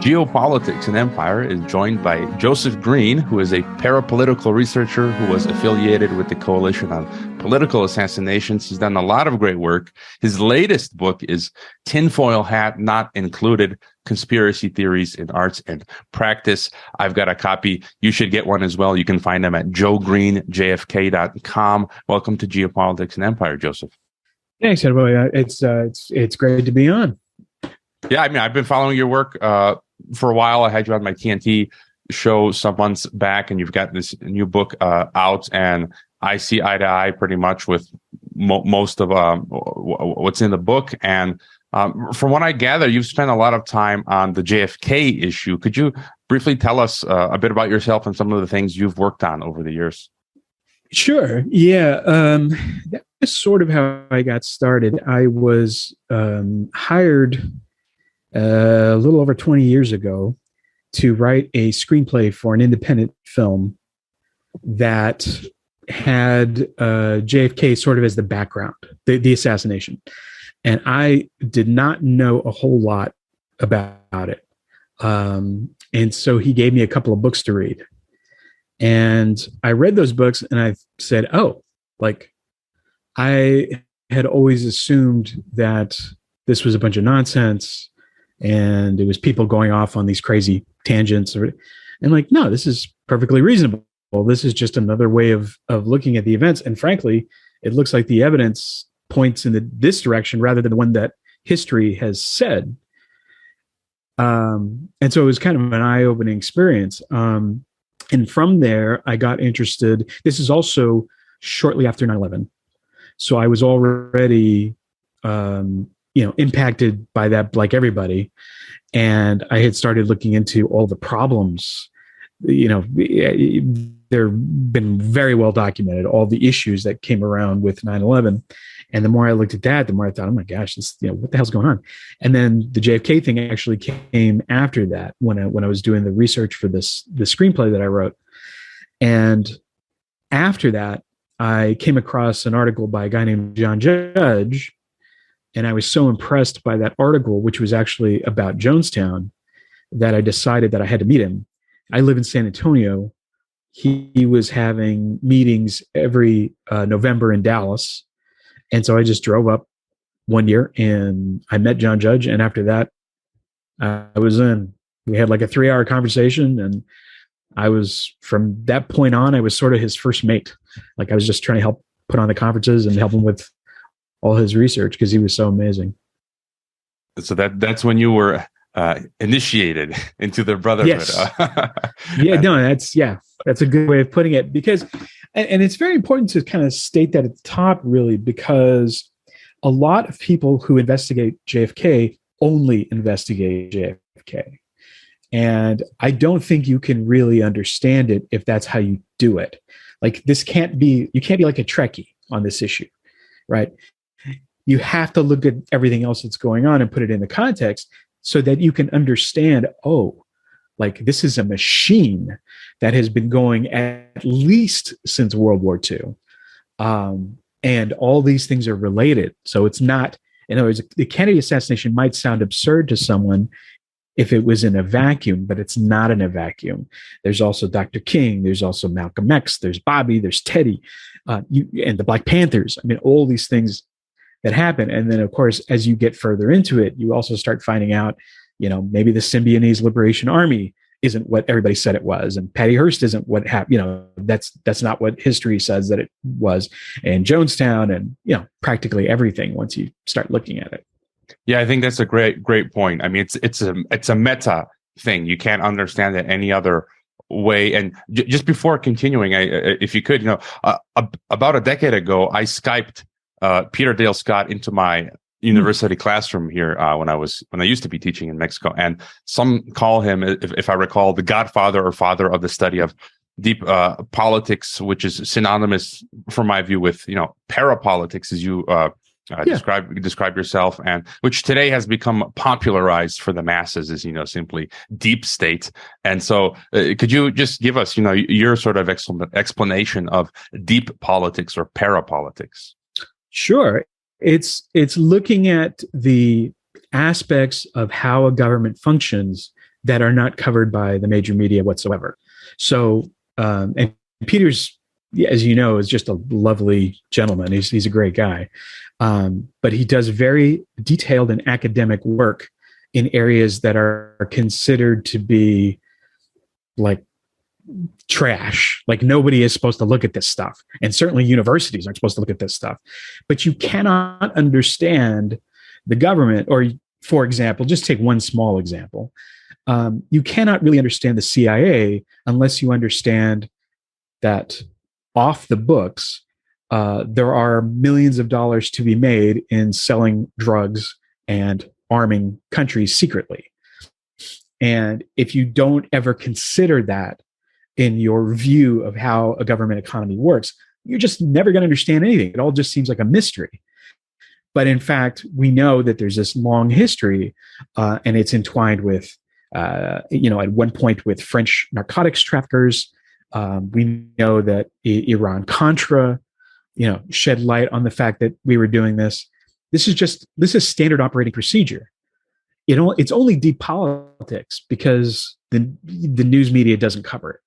Geopolitics and Empire is joined by Joseph Green, who is a parapolitical researcher who was affiliated with the Coalition on Political Assassinations. He's done a lot of great work. His latest book is Tinfoil Hat Not Included: Conspiracy Theories in Arts and Practice. I've got a copy. You should get one as well. You can find them at joegreenjfk.com. Welcome to Geopolitics and Empire, Joseph. Thanks, everybody. It's great to be on. Yeah, I mean, I've been following your work for a while. I had you on my TNT show some months back, and you've got this new book out, and I see eye to eye pretty much with most of what's in the book. And from what I gather, you've spent a lot of time on the JFK issue. Could you briefly tell us a bit about yourself and some of the things you've worked on over the years? Sure. Yeah. That was sort of how I got started. I was hired a little over 20 years ago to write a screenplay for an independent film that had JFK sort of as the background, the assassination. And I did not know a whole lot about it. And so he gave me a couple of books to read. And I read those books and I said, oh, like I had always assumed that this was a bunch of nonsense and it was people going off on these crazy tangents. And like, no, this is perfectly reasonable. This is just another way of looking at the events. And frankly, it looks like the evidence points in this direction rather than the one that history has said. And so it was kind of an eye-opening experience. And from there, I got interested. This is also shortly after 9/11. So I was already, impacted by that, like everybody. And I had started looking into all the problems. They've been very well documented, all the issues that came around with 9/11. And the more I looked at that, the more I thought, oh my gosh, what the hell's going on? And then the JFK thing actually came after that when I was doing the research for the screenplay that I wrote. And after that, I came across an article by a guy named John Judge. And I was so impressed by that article, which was actually about Jonestown, that I decided that I had to meet him. I live in San Antonio. He was having meetings every November in Dallas. And so I just drove up one year and I met John Judge. And after that, I was in. We had like a 3-hour conversation. And from that point on, I was sort of his first mate. Like I was just trying to help put on the conferences and help him with all his research because he was so amazing. So that's when you were initiated into the brotherhood. Yes. That's a good way of putting it, because, and it's very important to kind of state that at the top, really, because a lot of people who investigate JFK only investigate JFK. And I don't think you can really understand it if that's how you do it. Like you can't be like a Trekkie on this issue, right? You have to look at everything else that's going on and put it in the context so that you can understand, oh, like this is a machine that has been going at least since World War II. And all these things are related. So it's not, in other words, the Kennedy assassination might sound absurd to someone if it was in a vacuum, but it's not in a vacuum. There's also Dr. King. There's also Malcolm X. There's Bobby. There's Teddy, and the Black Panthers. I mean, all these things that happen. And then, of course, as you get further into it, you also start finding out, maybe the Symbionese Liberation Army isn't what everybody said it was, and Patty Hearst isn't what happened. That's not what history says that it was, and Jonestown, and practically everything once you start looking at it. Yeah, I think that's a great point. I mean, it's a meta thing. You can't understand it any other way. And just before continuing, if you could, about a decade ago, I Skyped Peter Dale Scott into my university classroom here when I used to be teaching in Mexico. And some call him, if I recall, the godfather or father of the study of deep politics, which is synonymous, from my view, with parapolitics, as you describe yourself, and which today has become popularized for the masses as simply deep state. And so, could you just give us your sort of explanation of deep politics or parapolitics? Sure. It's looking at the aspects of how a government functions that are not covered by the major media whatsoever. So, and Peter's, as you know, is just a lovely gentleman. He's a great guy. But he does very detailed and academic work in areas that are considered to be like trash. Like nobody is supposed to look at this stuff. And certainly universities aren't supposed to look at this stuff. But you cannot understand the government, or for example, just take one small example. You cannot really understand the CIA unless you understand that off the books, there are millions of dollars to be made in selling drugs and arming countries secretly. And if you don't ever consider that in your view of how a government economy works, you're just never going to understand anything. It all just seems like a mystery. But in fact, we know that there's this long history, and it's entwined with, at one point with French narcotics traffickers. We know that Iran-Contra, shed light on the fact that we were doing this. This is standard operating procedure. It's only deep politics because the news media doesn't cover it.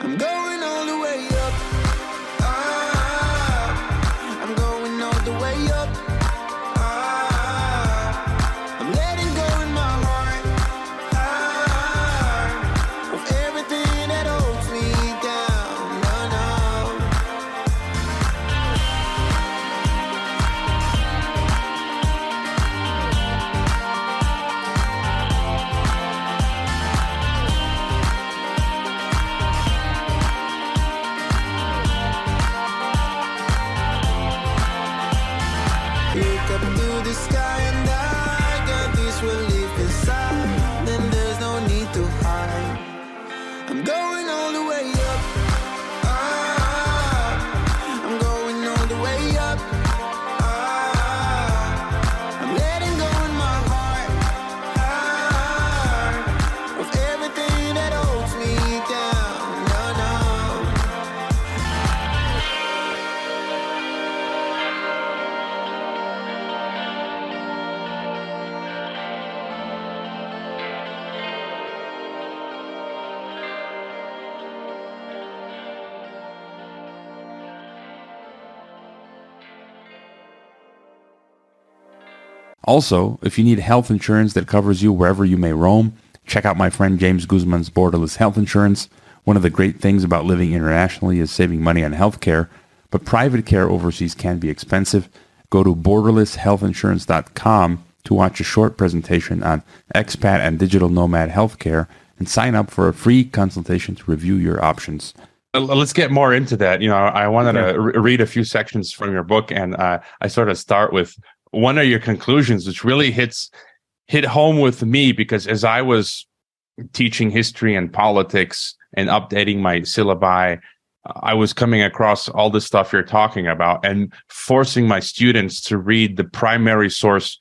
I'm going all the way up. I'm going all the way up. I'm letting go in my heart of everything that holds me down. Look up to the sky and I got this relief inside. Then there's no need to hide. I'm going all the way up. I'm going all the way up. I'm letting go in my heart of everything that holds me down. Also, if you need health insurance that covers you wherever you may roam, check out my friend James Guzman's Borderless Health Insurance. One of the great things about living internationally is saving money on health care, but private care overseas can be expensive. Go to borderlesshealthinsurance.com to watch a short presentation on expat and digital nomad healthcare and sign up for a free consultation to review your options. Let's get more into that. I wanted to read a few sections from your book, and I sort of start with one of your conclusions, which really hit home with me, because as I was teaching history and politics and updating my syllabi, I was coming across all the stuff you're talking about and forcing my students to read the primary source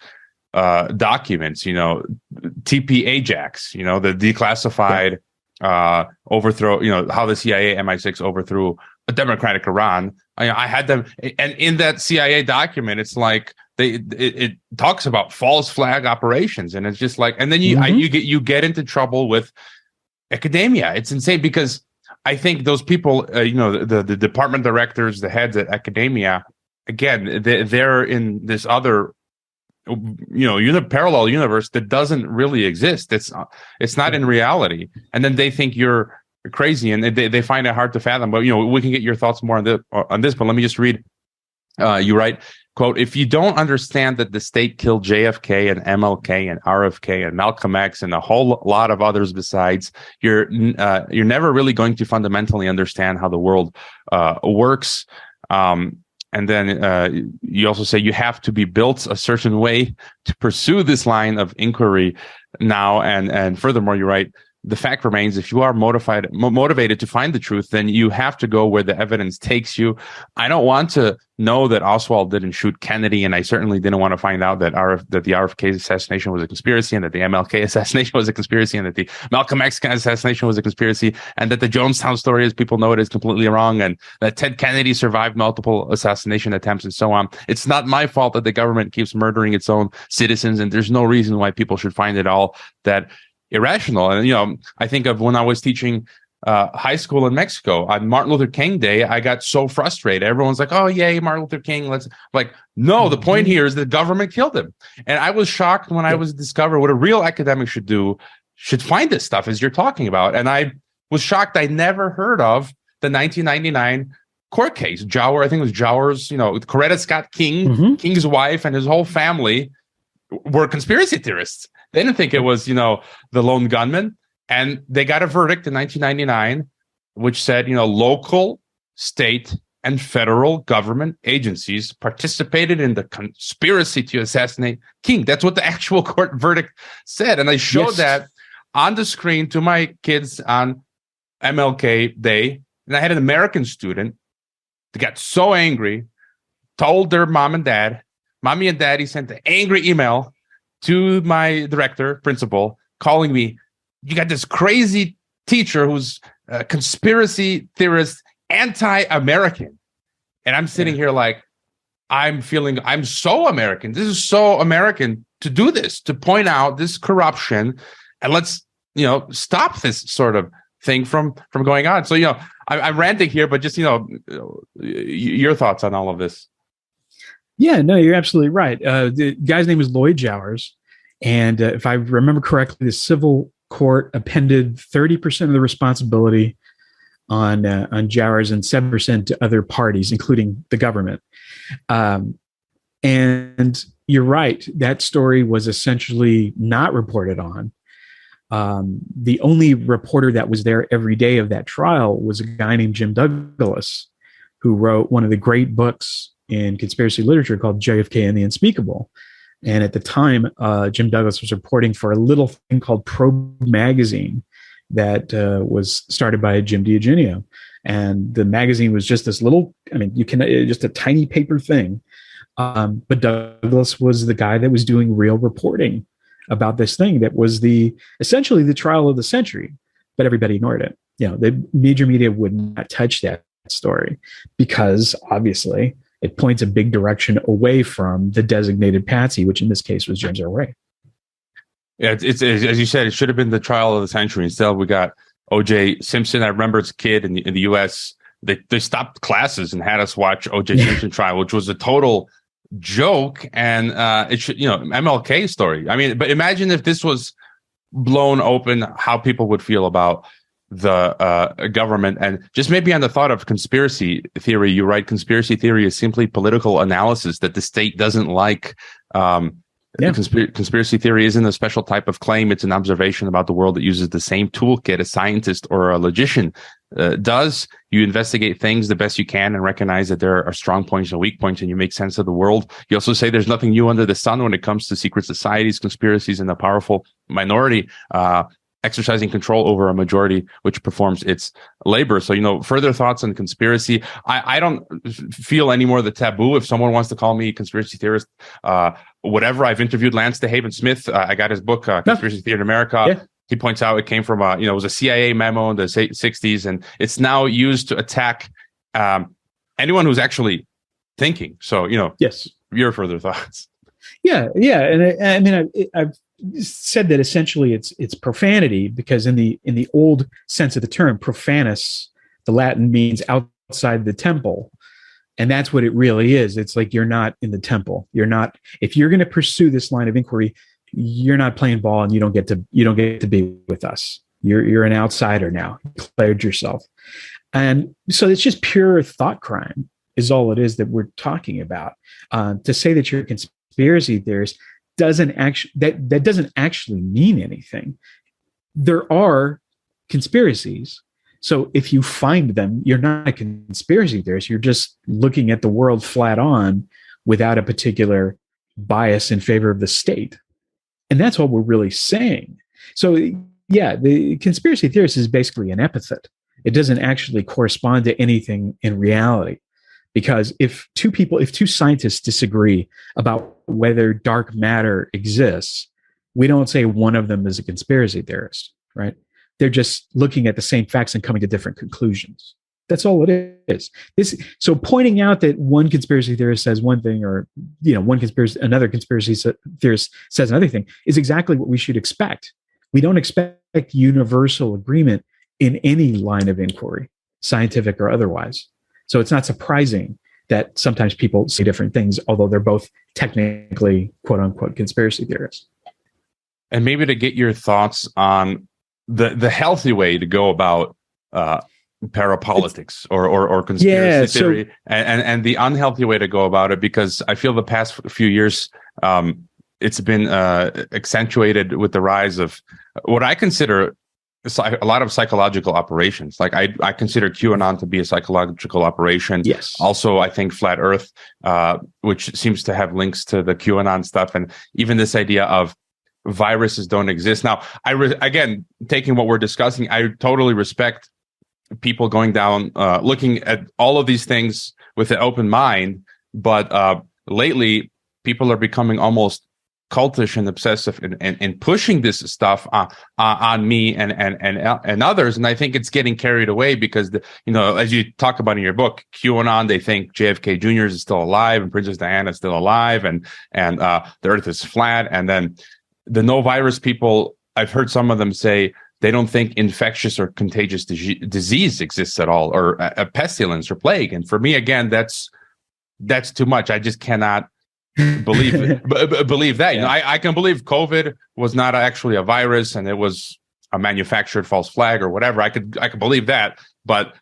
documents, TP Ajax, the declassified overthrow, how the CIA MI6 overthrew a democratic Iran. I had them, and in that CIA document, it's like it talks about false flag operations, and it's just like, and then you get into trouble with academia. It's insane, because I think those people, the department directors, the heads at academia, again, they're in this other, parallel universe that doesn't really exist. It's not in reality, and then they think you're crazy, and they find it hard to fathom. But we can get your thoughts more on this. But let me just read. You write, quote, "If you don't understand that the state killed JFK and MLK and RFK and Malcolm X and a whole lot of others besides, you're never really going to fundamentally understand how the world works." And then you also say you have to be built a certain way to pursue this line of inquiry now. And furthermore, you write, the fact remains, if you are motivated to find the truth, then you have to go where the evidence takes you. I don't want to know that Oswald didn't shoot Kennedy, and I certainly didn't want to find out that the RFK assassination was a conspiracy, and that the MLK assassination was a conspiracy, and that the Malcolm X assassination was a conspiracy, and that the Jonestown story, as people know it, is completely wrong, and that Ted Kennedy survived multiple assassination attempts and so on. It's not my fault that the government keeps murdering its own citizens, and there's no reason why people should find it all that irrational. And, I think of when I was teaching high school in Mexico on Martin Luther King Day, I got so frustrated. Everyone's like, oh, yay, Martin Luther King. No, the point here is the government killed him. And I was shocked when I was discovered what a real academic should find this stuff as you're talking about. And I was shocked. I never heard of the 1999 court case. I think it was Jower's, Coretta Scott King, King's wife and his whole family were conspiracy theorists. They didn't think it was, the lone gunman. And they got a verdict in 1999, which said, local, state, and federal government agencies participated in the conspiracy to assassinate King. That's what the actual court verdict said. And I showed that on the screen to my kids on MLK Day. And I had an American student that got so angry, told their mom and dad. Mommy and daddy sent an angry email to my principal, calling me, you got this crazy teacher who's a conspiracy theorist, anti-American. And I'm sitting here like, I'm so American. This is so American to do this, to point out this corruption. And let's, stop this sort of thing from going on. So, I'm ranting here, but just, your thoughts on all of this. Yeah, no, you're absolutely right. The guy's name is Lloyd Jowers. And if I remember correctly, the civil court appended 30% of the responsibility on Jowers and 7% to other parties, including the government. And you're right. That story was essentially not reported on. The only reporter that was there every day of that trial was a guy named Jim Douglas, who wrote one of the great books in conspiracy literature called JFK and the Unspeakable. And at the time, Jim Douglas was reporting for a little thing called Probe Magazine that was started by Jim DiEugenio. And the magazine was just this little, just a tiny paper thing. But Douglas was the guy that was doing real reporting about this thing that was essentially the trial of the century, but everybody ignored it. The major media would not touch that story because obviously it points a big direction away from the designated patsy, which in this case was James Earl Ray. Yeah, it's as you said, it should have been the trial of the century. Instead, we got O.J. Simpson. I remember as a kid in the U.S., they stopped classes and had us watch O.J. Simpson trial, which was a total joke. And it should, MLK story. But imagine if this was blown open, how people would feel about the government. And just maybe on the thought of conspiracy theory, you're right. Conspiracy theory is simply political analysis that the state doesn't like. Conspiracy theory isn't a special type of claim. It's an observation about the world that uses the same toolkit a scientist or a logician does. You investigate things the best you can and recognize that there are strong points and weak points, and you make sense of the world. You also say there's nothing new under the sun when it comes to secret societies, conspiracies, and the powerful minority exercising control over a majority which performs its labor. So, further thoughts on conspiracy. I don't feel any more the taboo. If someone wants to call me conspiracy theorist, whatever. I've interviewed Lance DeHaven Smith. I got his book, Conspiracy Theory in America. Yeah. He points out it came from, it was a CIA memo in the 60s, and it's now used to attack anyone who's actually thinking. So, yes. Your further thoughts. Yeah. And I've said that essentially it's profanity because in the old sense of the term, profanus, the Latin means outside the temple. And that's what it really is. It's like you're not in the temple. If you're going to pursue this line of inquiry, you're not playing ball and you don't get to be with us. You're an outsider now. You declared yourself. And so it's just pure thought crime is all it is that we're talking about. To say that you're a conspiracy theorist doesn't actually mean anything. There are conspiracies. So if you find them, you're not a conspiracy theorist. You're just looking at the world flat on without a particular bias in favor of the state. And that's what we're really saying. So yeah, the conspiracy theorist is basically an epithet. It doesn't actually correspond to anything in reality. Because if two scientists disagree about whether dark matter exists, we don't say one of them is a conspiracy theorist, right? They're just looking at the same facts and coming to different conclusions. That's all it is. So pointing out that one conspiracy theorist says one thing, or another conspiracy theorist says another thing, is exactly what we should expect. We don't expect universal agreement in any line of inquiry, scientific or otherwise. So it's not surprising that sometimes people say different things, although they're both technically quote unquote conspiracy theorists. And maybe to get your thoughts on the healthy way to go about parapolitics or conspiracy theory, and the unhealthy way to go about it, because I feel the past few years it's been accentuated with the rise of what I consider a lot of psychological operations. Like I consider QAnon to be a psychological operation. Yes. Also, I think flat Earth, which seems to have links to the QAnon stuff, and even this idea of viruses don't exist. Now, again, taking what we're discussing, I totally respect people going down, looking at all of these things with an open mind. But lately, people are becoming almost cultish and obsessive and pushing this stuff on me and others. And I think it's getting carried away because, as you talk about in your book, QAnon, they think JFK Jr. is still alive and Princess Diana is still alive and the Earth is flat. And then the no virus people, I've heard some of them say they don't think infectious or contagious disease exists at all, or a pestilence or plague. And for me, again, that's too much. I just cannot believe that. Yeah. I can believe COVID was not actually a virus and it was a manufactured false flag or whatever. I could believe that, but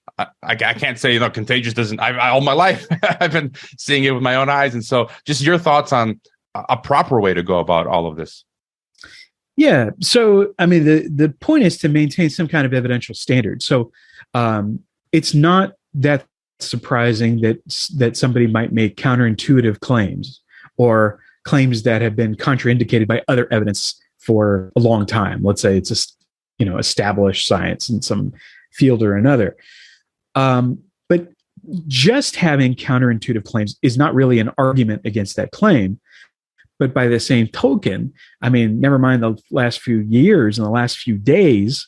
I can't say contagious doesn't. All my life I've been seeing it with my own eyes, and so just your thoughts on a proper way to go about all of this. Yeah. So, I mean, the point is to maintain some kind of evidential standard. So, it's not that surprising that somebody might make counterintuitive claims or claims that have been contraindicated by other evidence for a long time. Let's say it's established science in some field or another. But just having counterintuitive claims is not really an argument against that claim. But by the same token, I mean, never mind the last few years and the last few days,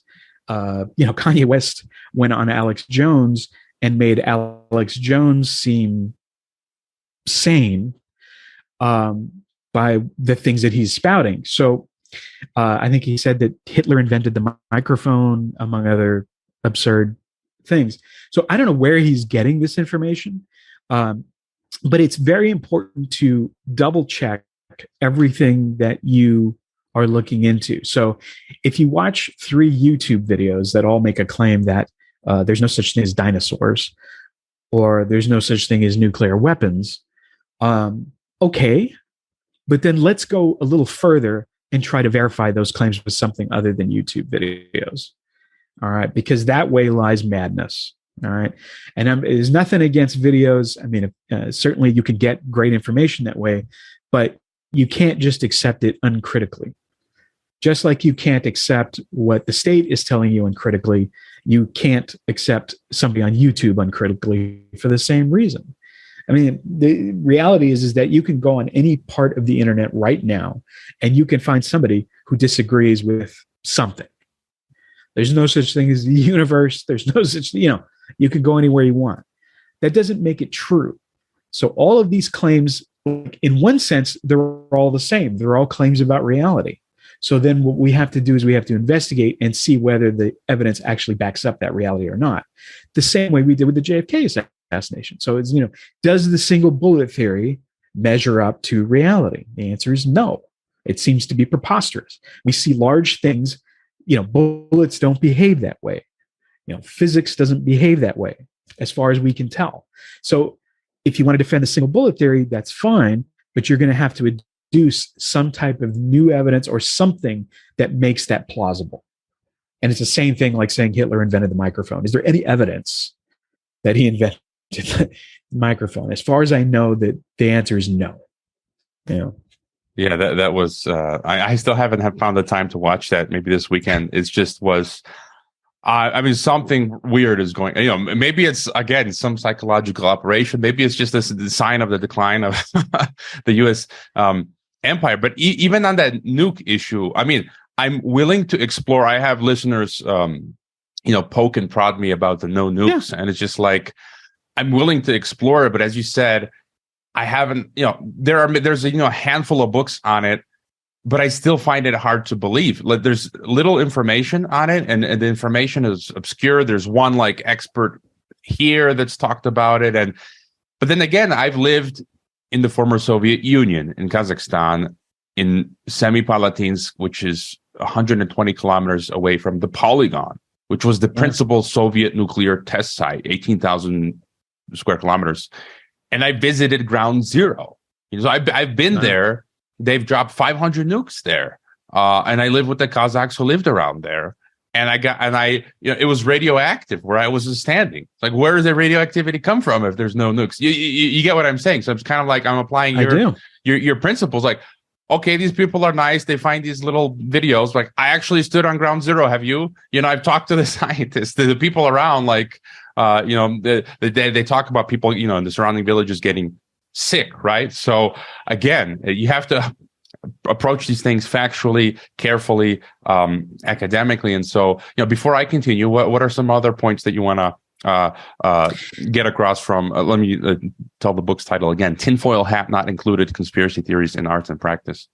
Kanye West went on Alex Jones and made Alex Jones seem sane by the things that he's spouting. So I think he said that Hitler invented the microphone, among other absurd things. So I don't know where he's getting this information, but it's very important to double check everything that you are looking into. So if you watch 3 YouTube videos that all make a claim that there's no such thing as dinosaurs or there's no such thing as nuclear weapons, okay, but then let's go a little further and try to verify those claims with something other than YouTube videos. All right, because that way lies madness. All right, and there's nothing against videos. I mean, certainly you can get great information that way, but you can't just accept it uncritically. Just like you can't accept what the state is telling you uncritically, you can't accept somebody on YouTube uncritically for the same reason. I mean, the reality is that you can go on any part of the internet right now and you can find somebody who disagrees with something. There's no such thing as the universe. There's no such, you can go anywhere you want. That doesn't make it true. So all of these claims, in one sense, they're all the same. They're all claims about reality. So then what we have to do is we have to investigate and see whether the evidence actually backs up that reality or not. The same way we did with the JFK assassination. So it's, does the single bullet theory measure up to reality? The answer is no. It seems to be preposterous. We see large things, bullets don't behave that way. Physics doesn't behave that way as far as we can tell. So if you want to defend the single bullet theory, that's fine, but you're going to have to deduce some type of new evidence or something that makes that plausible. And it's the same thing like saying Hitler invented the microphone. Is there any evidence that he invented the microphone? As far as I know, that the answer is no. Yeah, that was. I still haven't have found the time to watch that. Maybe this weekend. It's just was. I mean, something weird is going. Maybe it's again some psychological operation. Maybe it's just the sign of the decline of the U.S. Empire. But even on that nuke issue, I mean, I'm willing to explore. I have listeners, poke and prod me about the no nukes, and it's just like I'm willing to explore it. But as you said, I haven't. There's a handful of books on it. But I still find it hard to believe. Like, there's little information on it, and the information is obscure. There's one like expert here that's talked about it, but then again, I've lived in the former Soviet Union in Kazakhstan, in Semipalatinsk, which is 120 kilometers away from the Polygon, which was the principal Soviet nuclear test site, 18,000 square kilometers, and I visited Ground Zero. So I've been there. They've dropped 500 nukes there, and I lived with the Kazakhs who lived around there. And it was radioactive where I was standing. It's like, where does the radioactivity come from if there's no nukes? You get what I'm saying? So it's kind of like I'm applying your principles. Like, okay, these people are nice. They find these little videos. Like, I actually stood on Ground Zero. Have you? I've talked to the scientists, the people around. Like, they talk about people, in the surrounding villages getting sick, right? So again, you have to approach these things factually, carefully, academically. And so, before I continue, what are some other points that you want to get across from? Let me tell the book's title again: "Tinfoil Hat Not Included: Conspiracy Theories in Arts and Practice."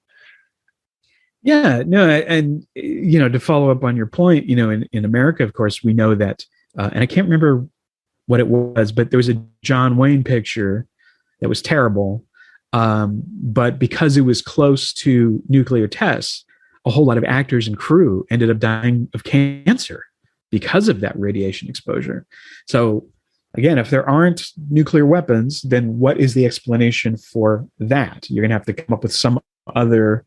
Yeah, no, and to follow up on your point, in America, of course, we know that, and I can't remember what it was, but there was a John Wayne picture that was terrible. But because it was close to nuclear tests, a whole lot of actors and crew ended up dying of cancer because of that radiation exposure. So again, if there aren't nuclear weapons, then what is the explanation for that? You're going to have to come up with some other,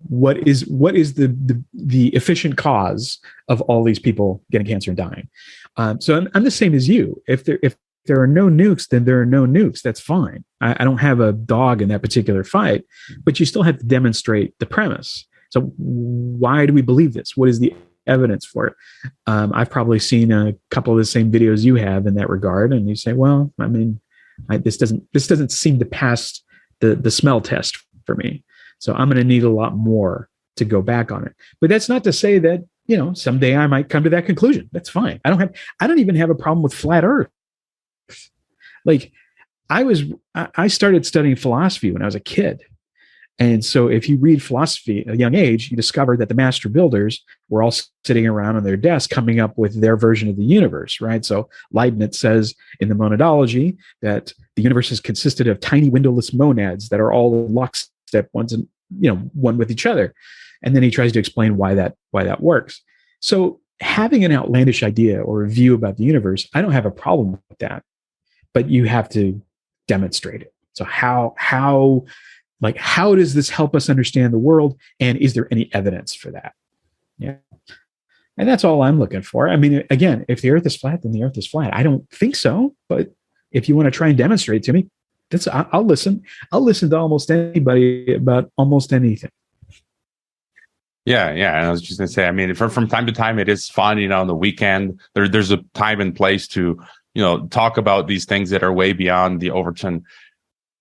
what is the efficient cause of all these people getting cancer and dying? So I'm the same as you. If there are no nukes, then there are no nukes. That's fine. I don't have a dog in that particular fight, but you still have to demonstrate the premise. So why do we believe this? What is the evidence for it? I've probably seen a couple of the same videos you have in that regard, and you say, well, I mean, this doesn't seem to pass the smell test for me. So I'm going to need a lot more to go back on it. But that's not to say that someday I might come to that conclusion. That's fine. I don't even have a problem with flat Earth. Like, I started studying philosophy when I was a kid. And so if you read philosophy at a young age, you discover that the master builders were all sitting around on their desk coming up with their version of the universe, right? So Leibniz says in the monadology that the universe has consisted of tiny windowless monads that are all lockstep one with each other. And then he tries to explain why that works. So having an outlandish idea or a view about the universe, I don't have a problem with that. But you have to demonstrate it. So how does this help us understand the world? And is there any evidence for that? Yeah. And that's all I'm looking for. I mean, again, if the earth is flat, then the earth is flat. I don't think so. But if you want to try and demonstrate to me, I'll listen. I'll listen to almost anybody about almost anything. Yeah. And I was just going to say, I mean, from time to time, it is fun, on the weekend. There's a time and place to talk about these things that are way beyond the Overton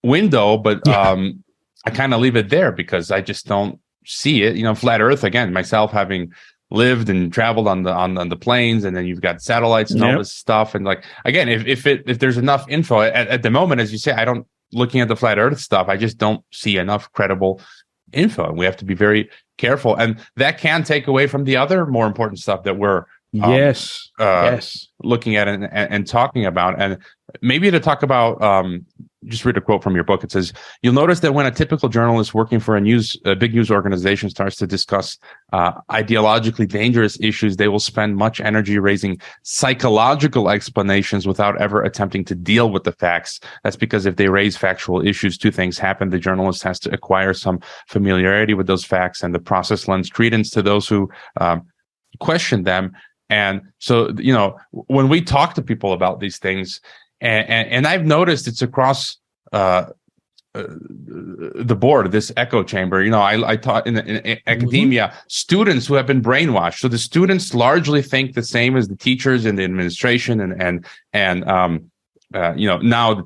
window, but I kind of leave it there because I just don't see it. Flat Earth, again, myself having lived and traveled on the planes, and then you've got satellites and all this stuff. And like, again, if there's enough info at the moment, as you say, looking at the Flat Earth stuff, I just don't see enough credible info, and we have to be very careful. And that can take away from the other more important stuff that we're looking at and talking about. And maybe to talk about, just read a quote from your book. It says, "You'll notice that when a typical journalist working for a big news organization starts to discuss ideologically dangerous issues, they will spend much energy raising psychological explanations without ever attempting to deal with the facts. That's because if they raise factual issues, two things happen. The journalist has to acquire some familiarity with those facts, and the process lends credence to those who question them. And so, when we talk to people about these things, and I've noticed it's across the board, this echo chamber. I taught in academia, students who have been brainwashed. So the students largely think the same as the teachers and the administration and now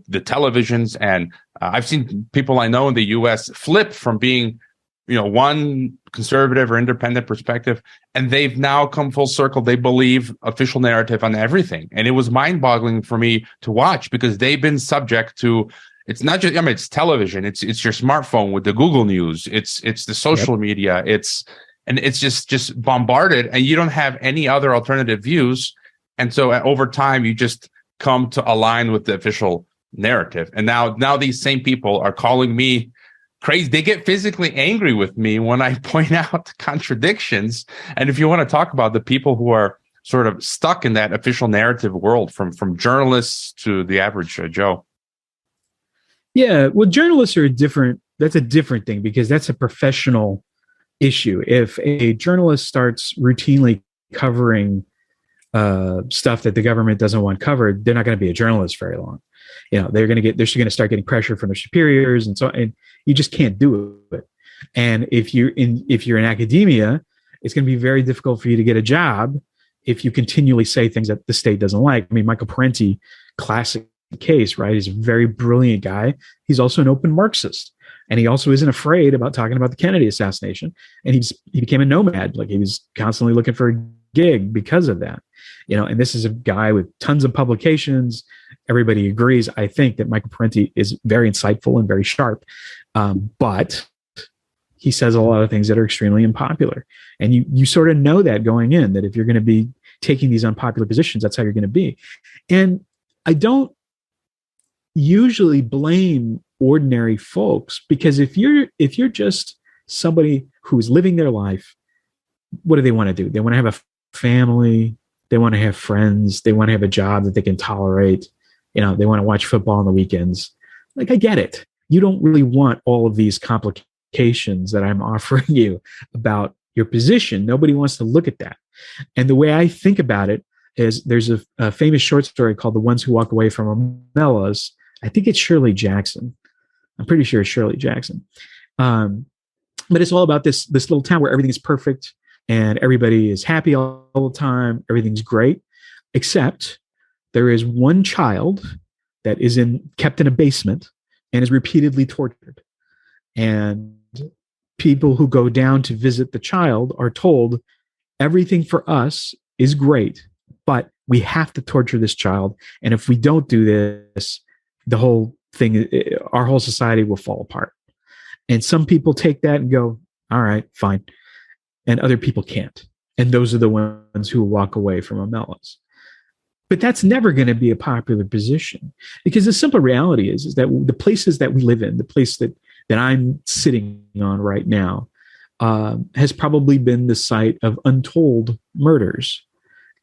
the televisions. And I've seen people I know in the U.S. flip from being, one conservative or independent perspective, and they've now come full circle. They believe official narrative on everything. And it was mind-boggling for me to watch, because they've been subject to, it's not just, it's television, it's your smartphone with the Google News, it's the social media, it's just bombarded, and you don't have any other alternative views. And so over time, you just come to align with the official narrative. And now these same people are calling me crazy. They get physically angry with me when I point out contradictions. And if you want to talk about the people who are sort of stuck in that official narrative world, from journalists to the average Joe. Yeah, well, journalists are that's a different thing, because that's a professional issue. If a journalist starts routinely covering stuff that the government doesn't want covered, they're not going to be a journalist very long. They're going to start getting pressure from their superiors, and so, and you just can't do it. And if you're in academia, it's going to be very difficult for you to get a job if you continually say things that the state doesn't like. I mean, Michael Parenti, classic case, right? He's a very brilliant guy. He's also an open Marxist, and he also isn't afraid about talking about the Kennedy assassination. And he became a nomad. Like, he was constantly looking for a gig because of that. And this is a guy with tons of publications. Everybody agrees, I think, that Michael Parenti is very insightful and very sharp. But he says a lot of things that are extremely unpopular. And you sort of know that going in, that if you're going to be taking these unpopular positions, that's how you're going to be. And I don't usually blame ordinary folks, because if you're just somebody who's living their life, what do they want to do? They want to have a family, they want to have friends, they want to have a job that they can tolerate, they want to watch football on the weekends. Like, I get it. You don't really want all of these complications that I'm offering you about your position. Nobody wants to look at that. And the way I think about it is, there's a famous short story called The Ones Who Walk Away from Omelas. I think it's Shirley Jackson. I'm pretty sure it's Shirley Jackson. But it's all about this little town where everything is perfect and everybody is happy all the time. Everything's great, except there is one child that is kept in a basement and is repeatedly tortured. And people who go down to visit the child are told, everything for us is great, but we have to torture this child. And if we don't do this, the whole thing, our whole society will fall apart. And some people take that and go, all right, fine. And other people can't. And those are the ones who walk away from Omelas. But that's never going to be a popular position, because the simple reality is that the places that we live in, the place that I'm sitting on right now, has probably been the site of untold murders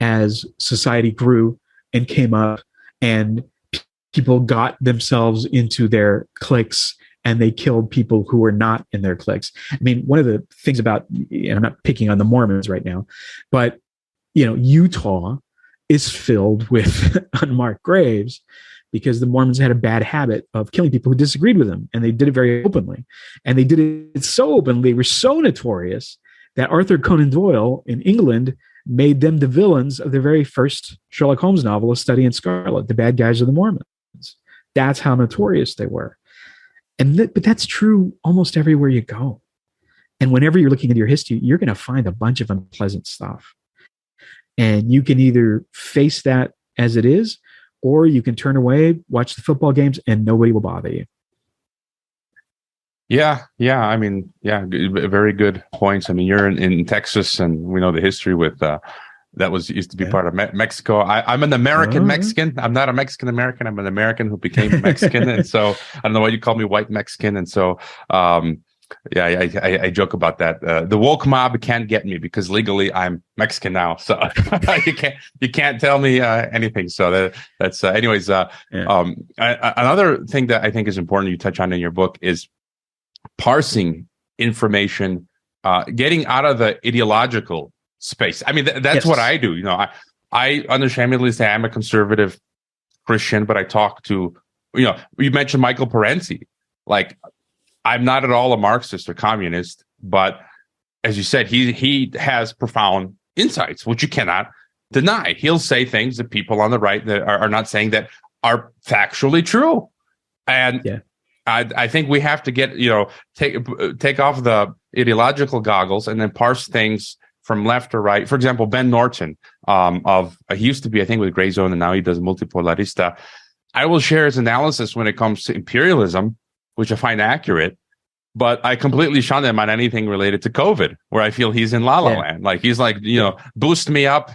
as society grew and came up, and people got themselves into their cliques and they killed people who were not in their cliques. I mean, one of the things about, and I'm not picking on the Mormons right now, but Utah is filled with unmarked graves because the Mormons had a bad habit of killing people who disagreed with them, and they did it very openly. And they did it so openly, they were so notorious that Arthur Conan Doyle in England made them the villains of their very first Sherlock Holmes novel, A Study in Scarlet, the bad guys of the Mormons. That's how notorious they were. But that's true almost everywhere you go. And whenever you're looking at your history, you're going to find a bunch of unpleasant stuff. And you can either face that as it is, or you can turn away, watch the football games, and nobody will bother you. Yeah. I mean, very good points. I mean, you're in Texas, and we know the history with that used to be part of Mexico. I'm an American Mexican. I'm not a Mexican American. I'm an American who became Mexican, and so I don't know why you call me white Mexican. And so, I joke about that. The woke mob can't get me because legally I'm Mexican now, so you can't tell me anything. So that's anyways. Another thing that I think is important you touch on in your book is parsing information, getting out of the ideological space. I mean, that's what I do. I unashamedly say I'm a conservative Christian, but I talk to, you mentioned Michael Parenti. like, I'm not at all a Marxist or communist, but as you said, he has profound insights, which you cannot deny. He'll say things that people on the right that are not saying that are factually true. And I think we have to get, take off the ideological goggles and then parse things from left to right. For example, Ben Norton he used to be, I think, with Gray Zone, and now he does Multipolarista. I will share his analysis when it comes to imperialism, which I find accurate, but I completely shun him on anything related to COVID, where I feel he's in La La Land. Like, he's like, boost me up,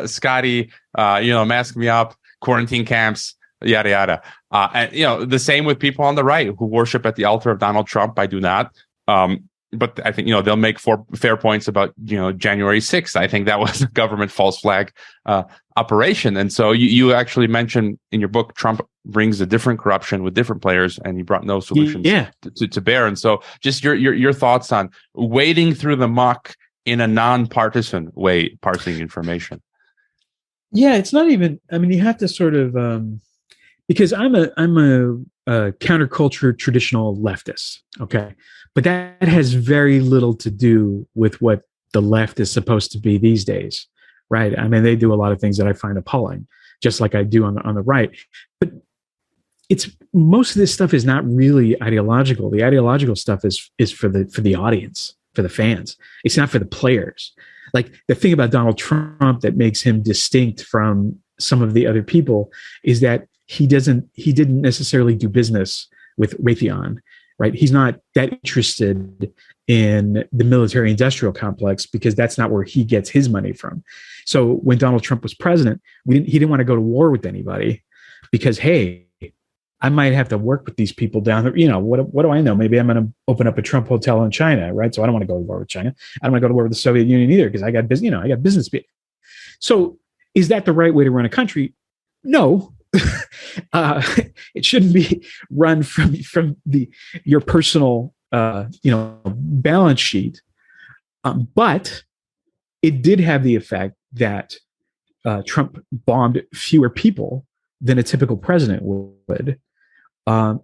Scotty, mask me up, quarantine camps, yada, yada. And, the same with people on the right who worship at the altar of Donald Trump. I do not. But I think, they'll make fair points about, January 6th. I think that was a government false flag operation. And so you actually mentioned in your book, Trump brings a different corruption with different players, and he brought no solutions to bear. And so just your thoughts on wading through the muck in a non-partisan way, parsing information. Yeah, it's not even, you have to sort of, because I'm a counterculture traditional leftist. Okay. But that has very little to do with what the left is supposed to be these days, right? They do a lot of things that I find appalling, just like I do on the right. But most of this stuff is not really ideological. The ideological stuff is for the audience, for the fans. It's not for the players. Like, the thing about Donald Trump that makes him distinct from some of the other people is that he didn't necessarily do business with Raytheon. Right? He's not that interested in the military industrial complex because that's not where he gets his money from. So when Donald Trump was president, he didn't want to go to war with anybody because, hey, I might have to work with these people down there. What do I know? Maybe I'm going to open up a Trump hotel in China, right? So I don't want to go to war with China. I don't want to go to war with the Soviet Union either because I got business. I got business. So is that the right way to run a country? No. It shouldn't be run from your personal balance sheet, but it did have the effect that Trump bombed fewer people than a typical president would,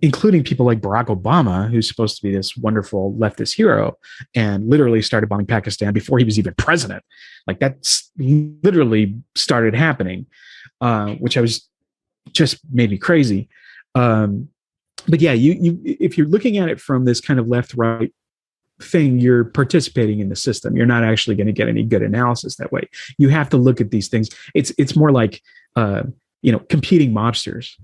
including people like Barack Obama, who's supposed to be this wonderful leftist hero, and literally started bombing Pakistan before he was even president. Like, that's literally started happening, which just made me crazy. But yeah, you if you're looking at it from this kind of left-right thing, you're participating in the system. You're not actually going to get any good analysis that way. You have to look at these things. It's more like competing mobsters,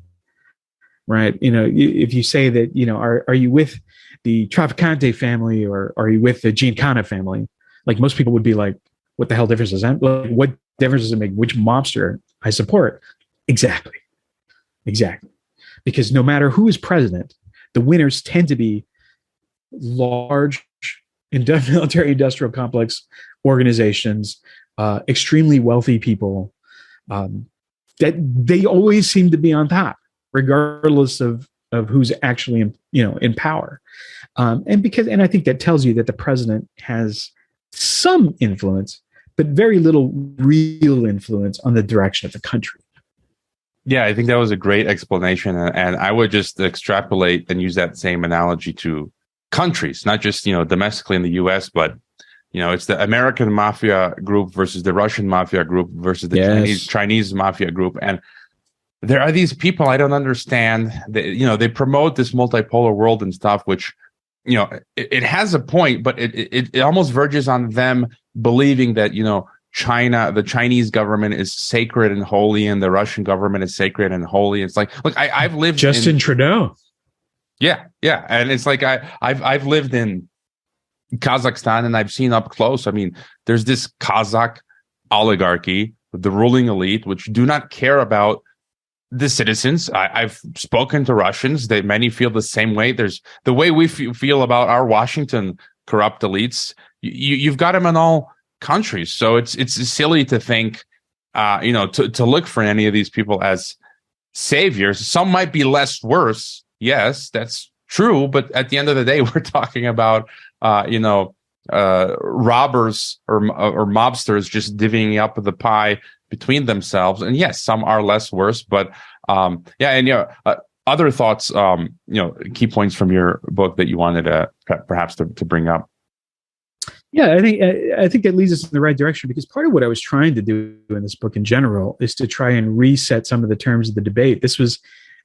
right? If you say that, are you with the Trafficante family or are you with the Giancana family? Like, most people would be like, what the hell difference does that? Like, what difference does it make which mobster I support? Exactly. Because no matter who is president, the winners tend to be large military industrial complex organizations, extremely wealthy people, that they always seem to be on top, regardless of who's actually in power. And I think that tells you that the president has some influence, but very little real influence on the direction of the country. Yeah, I think that was a great explanation. And I would just extrapolate and use that same analogy to countries, not just, domestically in the US, but, it's the American mafia group versus the Russian mafia group versus the Chinese mafia group. And there are these people I don't understand. They promote this multipolar world and stuff, which, it has a point, but it almost verges on them believing that, China, the Chinese government is sacred and holy, and the Russian government is sacred and holy. It's like, look, I've lived Justin Trudeau. Yeah, and it's like I've lived in Kazakhstan, and I've seen up close. There's this Kazakh oligarchy, the ruling elite, which do not care about the citizens. I've spoken to Russians; many feel the same way. There's the way we feel about our Washington corrupt elites. You've got them in all countries, so it's silly to think, to look for any of these people as saviors. Some might be less worse. Yes, that's true. But at the end of the day, we're talking about, robbers or mobsters just divvying up the pie between themselves. And yes, some are less worse. But other thoughts, key points from your book that you wanted to perhaps to bring up? Yeah, I think that leads us in the right direction, because part of what I was trying to do in this book in general is to try and reset some of the terms of the debate. This was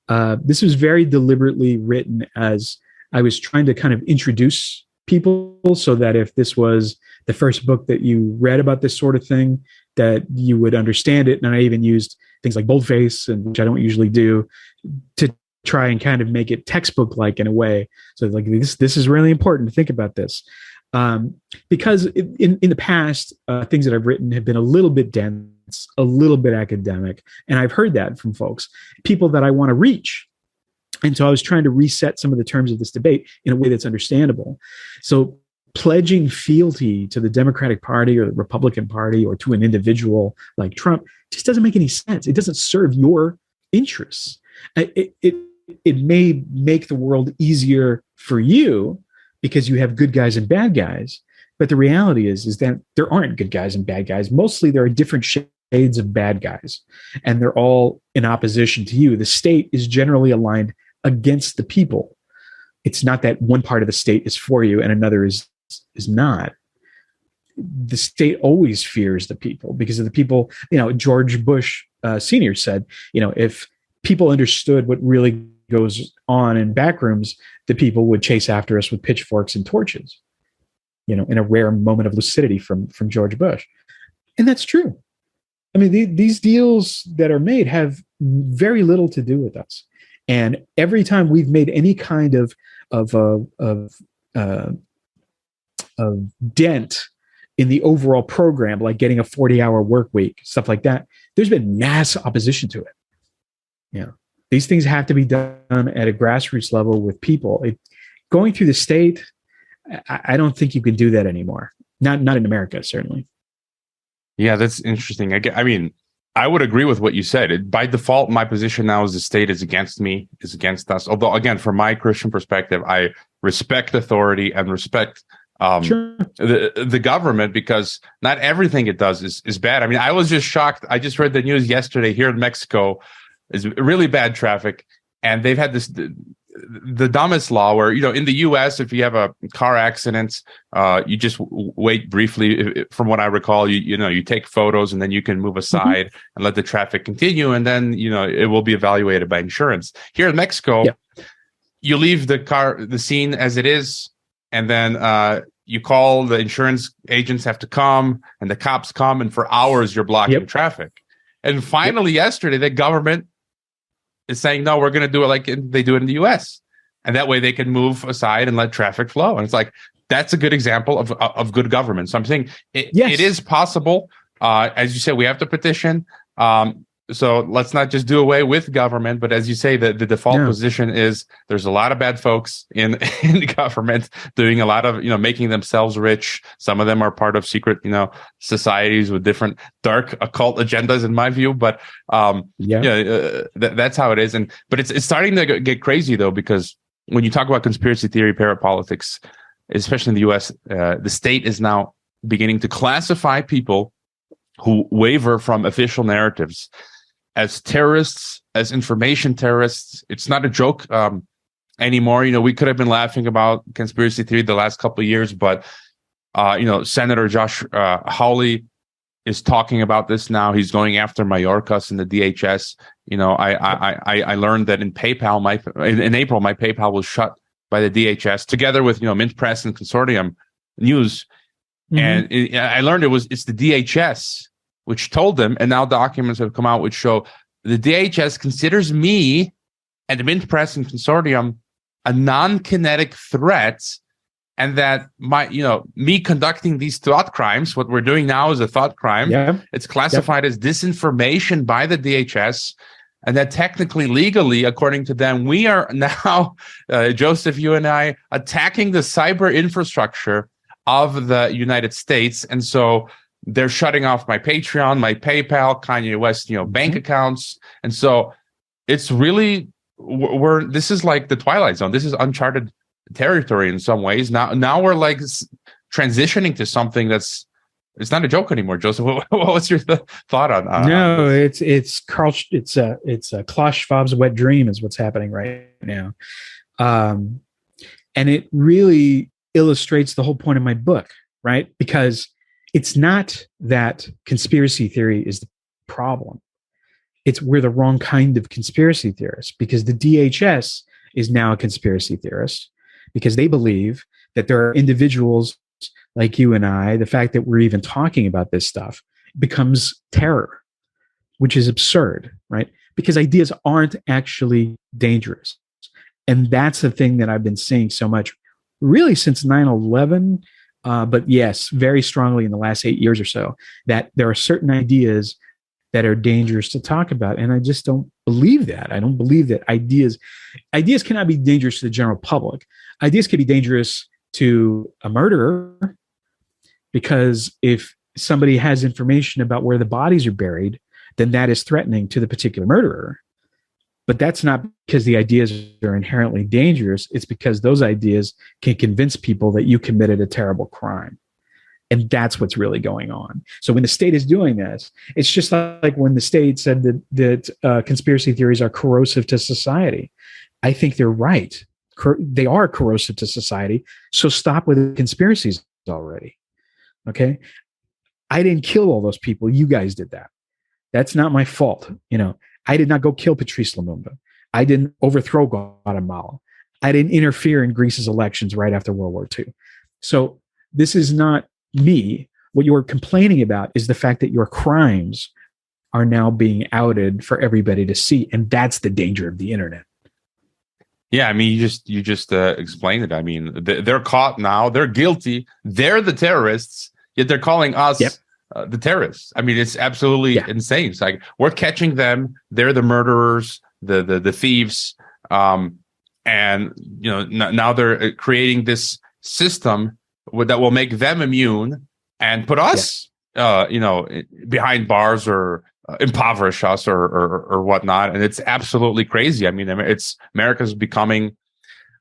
very deliberately written as I was trying to kind of introduce people, so that if this was the first book that you read about this sort of thing, that you would understand it. And I even used things like boldface, and which I don't usually do, to try and kind of make it textbook-like in a way. So like this is really important to think about this. Because in the past, things that I've written have been a little bit dense, a little bit academic, and I've heard that from folks, people that I want to reach. And so I was trying to reset some of the terms of this debate in a way that's understandable. So pledging fealty to the Democratic Party or the Republican Party or to an individual like Trump just doesn't make any sense. It doesn't serve your interests. It may make the world easier for you because you have good guys and bad guys. But the reality is that there aren't good guys and bad guys. Mostly there are different shades of bad guys, and they're all in opposition to you. The state is generally aligned against the people. It's not that one part of the state is for you and another is not. The state always fears the people because of the people. George Bush Sr. said, if people understood what really goes on in back rooms, the people would chase after us with pitchforks and torches, in a rare moment of lucidity from George Bush. And that's true. I mean, these deals that are made have very little to do with us. And every time we've made any kind of dent in the overall program, like getting a 40-hour work week, stuff like that, there's been mass opposition to it. These things have to be done at a grassroots level with people. Going through the state, I don't think you can do that anymore. Not in America, certainly. Yeah, that's interesting. I mean, I would agree with what you said. By default, my position now is the state is against me, is against us. Although, again, from my Christian perspective, I respect authority and respect the government, because not everything it does is bad. I mean, I was just shocked. I just read the news yesterday here in Mexico is really bad traffic, and they've had the dumbest law where, in the US, if you have a car accident, you just wait briefly. From what I recall, you take photos and then you can move aside and let the traffic continue, and then it will be evaluated by insurance. Here in Mexico, you leave the scene as it is, and then you call, the insurance agents have to come, and the cops come, and for hours you're blocking traffic. And finally, yesterday, the government is saying, no, we're going to do it like they do it in the US. And that way they can move aside and let traffic flow. And it's like, that's a good example of good government. So I'm saying it is possible. As you said, we have to petition. So let's not just do away with government. But as you say, the default position is there's a lot of bad folks in government doing a lot of, making themselves rich. Some of them are part of secret, societies with different dark occult agendas, in my view. But that's how it is. But it's starting to get crazy, though, because when you talk about conspiracy theory, parapolitics, especially in the US, the state is now beginning to classify people who waver from official narratives as terrorists, as information terrorists. It's not a joke anymore. We could have been laughing about conspiracy theory the last couple of years, but Senator Josh Hawley is talking about this now. He's going after Mayorkas and the DHS. I learned that in April, my PayPal was shut by the DHS, together with Mint Press and Consortium News. And I learned it's the DHS which told them, and now documents have come out which show the DHS considers me and the Mint Press and Consortium a non-kinetic threat, and that me conducting these thought crimes, what we're doing now is a thought crime. It's classified as disinformation by the DHS, and that technically, legally, according to them, we are now, Joseph, you and I, attacking the cyber infrastructure of the United States. And so they're shutting off my Patreon, my PayPal, Kanye West, bank accounts. And so it's really, this is like the Twilight Zone. This is uncharted territory in some ways. Now we're like transitioning to something that's it's not a joke anymore. Joseph, what was your thought on? No, it's Klaus Schwab's wet dream is what's happening right now, and it really illustrates the whole point of my book, right? Because it's not that conspiracy theory is the problem. It's we're the wrong kind of conspiracy theorists, because the DHS is now a conspiracy theorist because they believe that there are individuals like you and I. The fact that we're even talking about this stuff becomes terror, which is absurd, right? Because ideas aren't actually dangerous. And that's the thing that I've been seeing so much really since 9/11. But yes, very strongly in the last 8 years or so, that there are certain ideas that are dangerous to talk about. And I just don't believe that. I don't believe that ideas cannot be dangerous to the general public. Ideas can be dangerous to a murderer, because if somebody has information about where the bodies are buried, then that is threatening to the particular murderer. But that's not because the ideas are inherently dangerous. It's because those ideas can convince people that you committed a terrible crime. And that's what's really going on. So when the state is doing this, it's just like when the state said that conspiracy theories are corrosive to society. I think they're right. They are corrosive to society. So stop with the conspiracies already. Okay? I didn't kill all those people. You guys did that. That's not my fault. I did not go kill Patrice Lumumba. I didn't overthrow Guatemala. I didn't interfere in Greece's elections right after World War II. So this is not me. What you're complaining about is the fact that your crimes are now being outed for everybody to see. And that's the danger of the internet. Yeah, I mean, you just explained it. I mean, they're caught now. They're guilty. They're the terrorists, yet they're calling us the terrorists. I mean, it's absolutely insane. It's like we're catching them. They're the murderers, the thieves, and now they're creating this system that will make them immune and put us, behind bars or impoverish us or whatnot. And it's absolutely crazy. I mean, America's becoming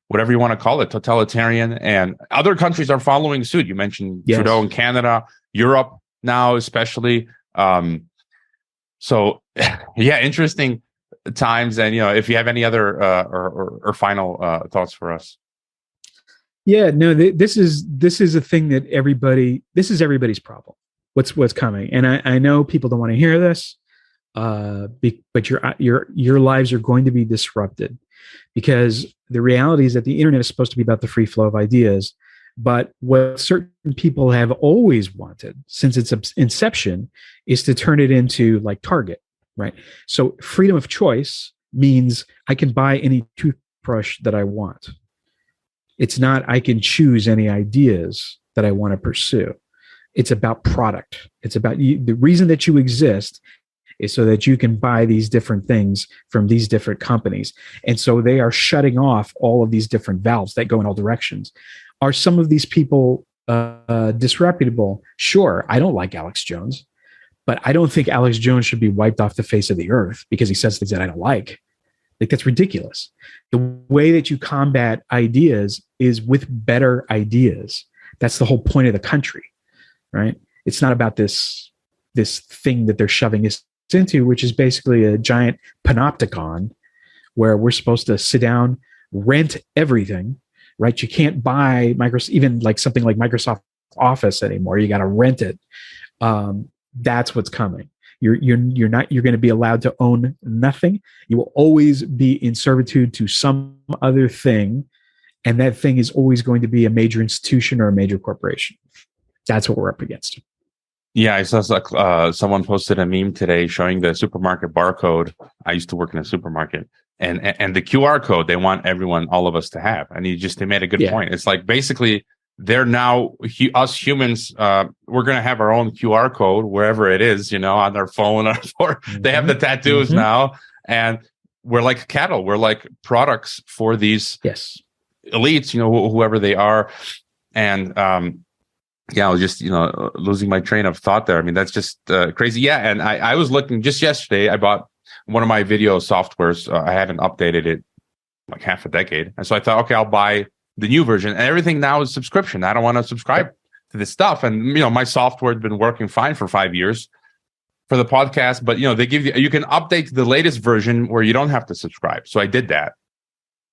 whatever you want to call it, totalitarian, and other countries are following suit. You mentioned Trudeau in Canada, Europe now, especially. So yeah, interesting times. And, if you have any other or final thoughts for us. Yeah, no, this is a thing that this is everybody's problem. What's coming, and I know people don't want to hear this, but your lives are going to be disrupted, because the reality is that the internet is supposed to be about the free flow of ideas. But what certain people have always wanted since its inception is to turn it into like Target, right? So freedom of choice means I can buy any toothbrush that I want. It's not I can choose any ideas that I want to pursue. It's about product. It's about you. The reason that you exist is so that you can buy these different things from these different companies. And so they are shutting off all of these different valves that go in all directions. Are some of these people disreputable? Sure. I don't like Alex Jones, but I don't think Alex Jones should be wiped off the face of the earth because he says things that I don't like. Like, that's ridiculous. The way that you combat ideas is with better ideas. That's the whole point of the country, right? It's not about this thing that they're shoving us into, which is basically a giant panopticon where we're supposed to sit down, rent everything, right? You can't buy Microsoft, even like something like Microsoft Office anymore. You got to rent it. That's what's coming. You're going to be allowed to own nothing. You will always be in servitude to some other thing, and that thing is always going to be a major institution or a major corporation. That's what we're up against. Yeah, I saw someone posted a meme today showing the supermarket barcode. I used to work in a supermarket, and the QR code they want all of us to have. And they made a good point. It's like basically they're now us humans. We're gonna have our own QR code wherever it is, on their phone or they have the tattoos now, and we're like cattle. We're like products for these elites, whoever they are, and I was just losing my train of thought there. I mean, that's just crazy. Yeah, and I was looking just yesterday. I bought one of my video softwares. I haven't updated it like half a decade, and so I thought, okay, I'll buy the new version, and everything now is subscription. I don't want to subscribe to to this stuff. And, my software had been working fine for 5 years for the podcast, but, they give you can update to the latest version where you don't have to subscribe. So I did that.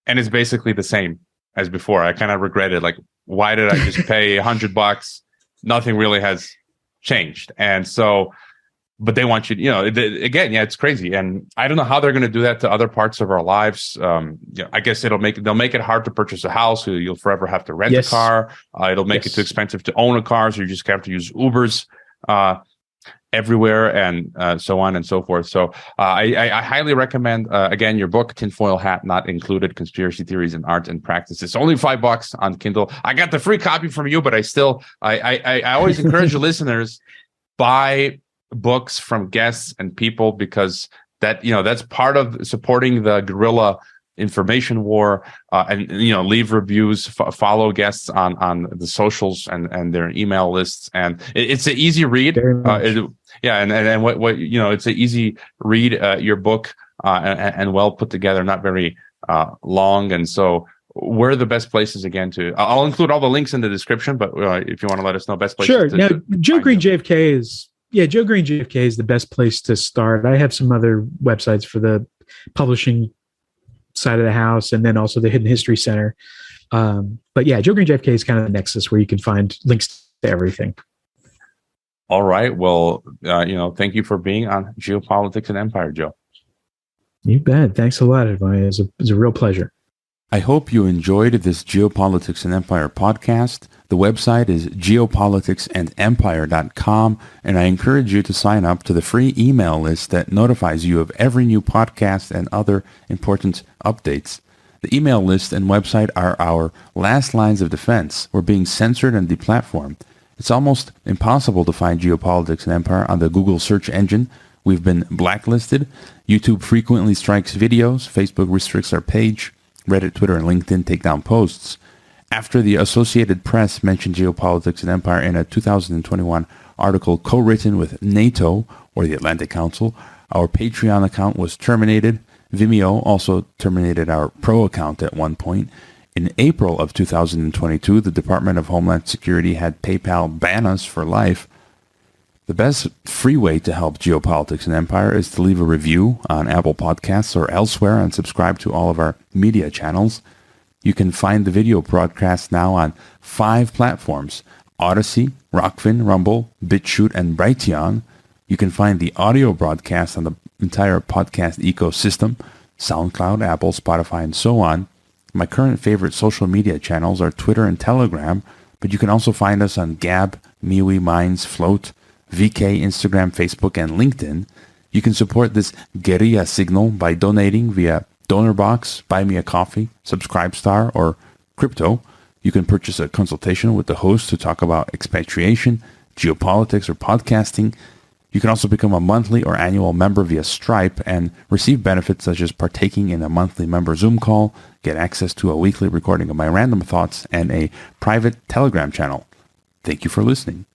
And it's basically the same as before. I kind of regretted, like, why did I just pay $100? Nothing really has changed. And so, but they want you, again, it's crazy. And I don't know how they're going to do that to other parts of our lives. I guess they'll make it hard to purchase a house. So you'll forever have to rent a car. It'll make it too expensive to own a car. So you just have to use Ubers everywhere, and so on and so forth. So I highly recommend, again, your book, Tinfoil Hat Not Included, Conspiracy Theories in Art and Practice. It's only $5 on Kindle. I got the free copy from you, but I always encourage the listeners, buy books from guests and people, because that's part of supporting the guerrilla information war, and leave reviews, follow guests on the socials and their email lists, and it's an easy read. And what it's an easy read, your book, and well put together, not very long. And so where are the best places again I'll include all the links in the description, but if you want to let us know best places. Sure. Now, Joe Green JFK Joe Green JFK is the best place to start. I have some other websites for the publishing side of the house, and then also the Hidden History Center. But yeah, Joe Green JFK is kind of the nexus where you can find links to everything. All right. Well, thank you for being on Geopolitics and Empire, Joe. You bet. Thanks a lot, Advai. It was a real pleasure. I hope you enjoyed this Geopolitics and Empire podcast. The website is geopoliticsandempire.com, and I encourage you to sign up to the free email list that notifies you of every new podcast and other important updates. The email list and website are our last lines of defense. We're being censored and deplatformed. It's almost impossible to find Geopolitics and Empire on the Google search engine. We've been blacklisted. YouTube frequently strikes videos. Facebook restricts our page. Reddit, Twitter, and LinkedIn take down posts. After the Associated Press mentioned Geopolitics and Empire in a 2021 article co-written with NATO, or the Atlantic Council, our Patreon account was terminated. Vimeo also terminated our Pro account at one point. In April of 2022, the Department of Homeland Security had PayPal ban us for life. The best free way to help Geopolitics and Empire is to leave a review on Apple Podcasts or elsewhere and subscribe to all of our media channels. You can find the video broadcast now on 5 platforms: Odyssey, Rockfin, Rumble, BitChute, and Brighteon. You can find the audio broadcast on the entire podcast ecosystem: SoundCloud, Apple, Spotify, and so on. My current favorite social media channels are Twitter and Telegram, but you can also find us on Gab, MeWe, Minds, Float, VK, Instagram, Facebook, and LinkedIn. You can support this guerrilla signal by donating via DonorBox, Buy Me a Coffee, Subscribestar, or Crypto. You can purchase a consultation with the host to talk about expatriation, geopolitics, or podcasting. You can also become a monthly or annual member via Stripe and receive benefits such as partaking in a monthly member Zoom call, get access to a weekly recording of my random thoughts, and a private Telegram channel. Thank you for listening.